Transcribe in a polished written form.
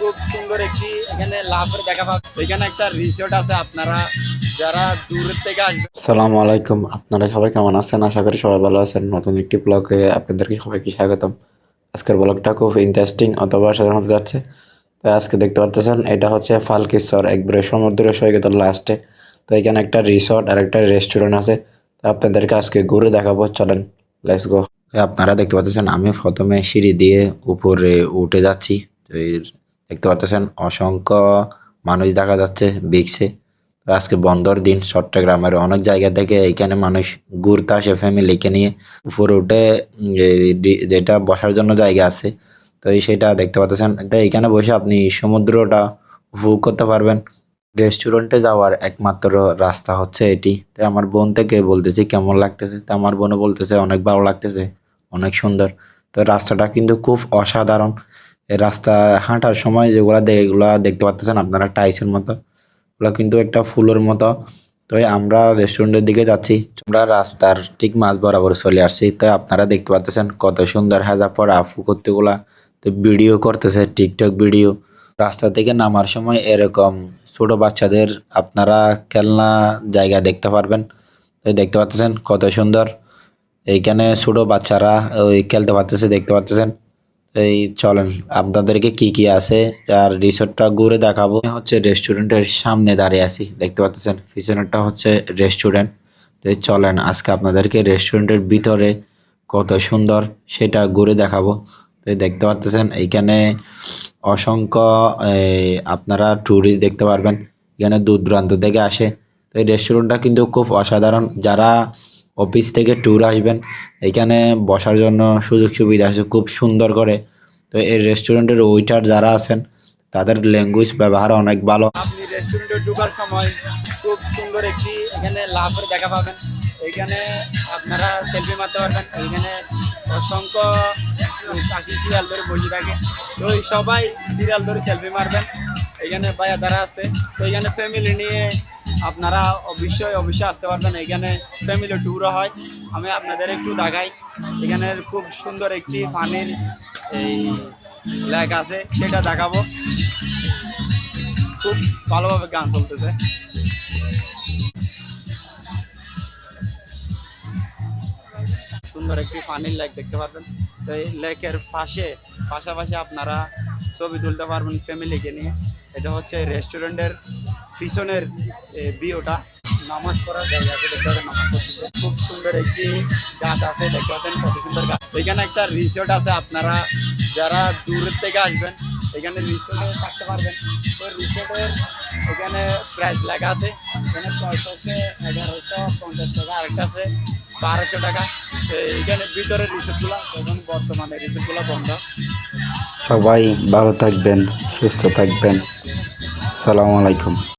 খুব সুন্দর একটি এখানে লাভের দেখা পাবেন। এখানে একটা রিসোর্ট আছে, আপনারা যারা দূরের থেকে আসবেন। সালামু আলাইকুম, আপনারা সবাই কেমন আছেন? আশা করি সবাই ভালো আছেন। নতুন একটি ব্লগে আপনাদেরকে সবাইকে স্বাগতম। আজকের ব্লগটা খুব ইন্টারেস্টিং অথবা সাধারণ হতে যাচ্ছে। তো আজকে দেখতে পাচ্ছেন এটা হচ্ছে ফালকিস্বর, একবারে সমুদ্র সৈকতের লাস্টে। তো এখানে একটা রিসোর্ট আর একটা রেস্টুরেন্ট আছে। তো আপনাদেরকে আজকে ঘুরে দেখাবো, চলেন লেটস গো। আপনারা দেখতে পাচ্ছেন আমি প্রথমে সিঁড়ি দিয়ে উপরে উঠে যাচ্ছি। তো দেখতে পাচ্ছেন অসংখ্য মানুষ দেখা যাচ্ছে বিচে। আজকে বন্ধর দিন, চট্টগ্রামের অনেক জায়গা থেকে এখানে মানুষ ঘুরতে আসে ফ্যামিলিকে নিয়ে। উপরে উঠে যেটা বসার জন্য জায়গা আছে, তো সেটা দেখতে পাচ্ছেন। তাই এখানে বসে আপনি সমুদ্রটা উপভোগ করতে পারবেন। রেস্টুরেন্টে যাওয়ার একমাত্র রাস্তা হচ্ছে এটি। তাই আমার বোন থেকে বলতেছি কেমন লাগতেছে, তো আমার বোনও বলতেছে অনেক ভালো লাগতেছে, অনেক সুন্দর। তো রাস্তাটা কিন্তু খুব অসাধারণ। এই রাস্তা হাঁটার সময় যেগুলা দেখতে পাচ্ছেন আপনারা, টাইসের মতো, ওগুলো কিন্তু একটা ফুলের মতো। তো আমরা রেস্টুরেন্টের দিকে যাচ্ছি, আমরা রাস্তার ঠিক মাঝ বরাবর চলে আসছি। তো আপনারা দেখতে পাচ্ছেন কত সুন্দর হেজাব পরা আফু করতেগুলা তো ভিডিও করতেছে, টিকটক ভিডিও। রাস্তা থেকে নামার সময় এরকম ছোট বাচ্চাদের আপনারা খেলনা জায়গা দেখতে পারবেন। তো দেখতে পাচ্ছেন কত সুন্দর, এইখানে ছোট বাচ্চারা ওই খেলতে পারতেছে, দেখতে পাচ্ছেন। এই চলেন আপনাদেরকে কি কি আছে আর রিসোর্টটা ঘুরে দেখাবো। হচ্ছে রেস্টুরেন্টের সামনে দাঁড়িয়ে আছি, দেখতে পাচ্ছেন পিছনেরটা হচ্ছে রেস্টুরেন্ট। তো চলেন আজকে আপনাদেরকে রেস্টুরেন্টের ভিতরে কত সুন্দর সেটা ঘুরে দেখাবো। তো দেখতে পাচ্ছেন এইখানে অসংখ্য আপনারা ট্যুরিস্ট দেখতে পারবেন, এখানে দূর দূরান্ত থেকে আসে। তো এই রেস্টুরেন্টটা কিন্তু খুব অসাধারণ। যারা অফিস থেকে ট্যুর আসবেন, এখানে বসার জন্য সুযোগ সুবিধা আছে খুব সুন্দর করে। তো এই রেস্টুরেন্টের ওয়েটার যারা আছেন, তাদের ল্যাঙ্গুয়েজ ব্যবহার অনেক ভালো। আপনি রেস্টুরেন্টে ঢোকার সময় খুব সুন্দর একটি এখানে লাভের দেখা পাবেন। এখানে আপনারা সেলফি মারতে পারবেন। এখানে অসংখ্য কাশি সিরিয়াল ধরে বসে থাকে, তো সবাই সিরিয়াল ধরে সেলফি মারবেন। এখানে ভাইয়া দ্বারা আছে, তো এখানে ফ্যামিলি নিয়ে আপনারা অবশ্যই আসতে পারবেন। এখানে ফ্যামিলি ট্যুরও হয়। আমি আপনাদের একটু দেখাই, এখানে খুব সুন্দর একটি পানির এই লেক আছে, সেটা দেখাবো। খুব ভালোভাবে গান চলতেছে। সুন্দর একটি পানির লেক দেখতে পারবেন। তো এই লেকের পাশাপাশি আপনারা ছবি তুলতে পারবেন ফ্যামিলিকে নিয়ে। এটা হচ্ছে রেস্টুরেন্টের পিছনের ভিউটা। নামাজ পড়ার জায়গা আছে, দেখতে পাবেন নামাজ পড়তেছে। খুব সুন্দর একটি গাছ আছে, দেখতে পাবেন কত সুন্দর গাছ। এখানে একটা রিসোর্ট আছে, আপনারা যারা দূরের থেকে আসবেন এখানে রিসোর্টে থাকতে পারবেন। তো রিসোর্টের এখানে প্রাইস লেখা আছে, এখানে প্রাইস হচ্ছে 1150 টাকা, আরেকটা আছে 1200 টাকা। এখানে ভিতরে রিসোর্টগুলো, এখন বর্তমানে রিসোর্টগুলো বন্ধ। সবাই ভালো থাকবেন, সুস্থ থাকবেন। সালামু আলাইকুম।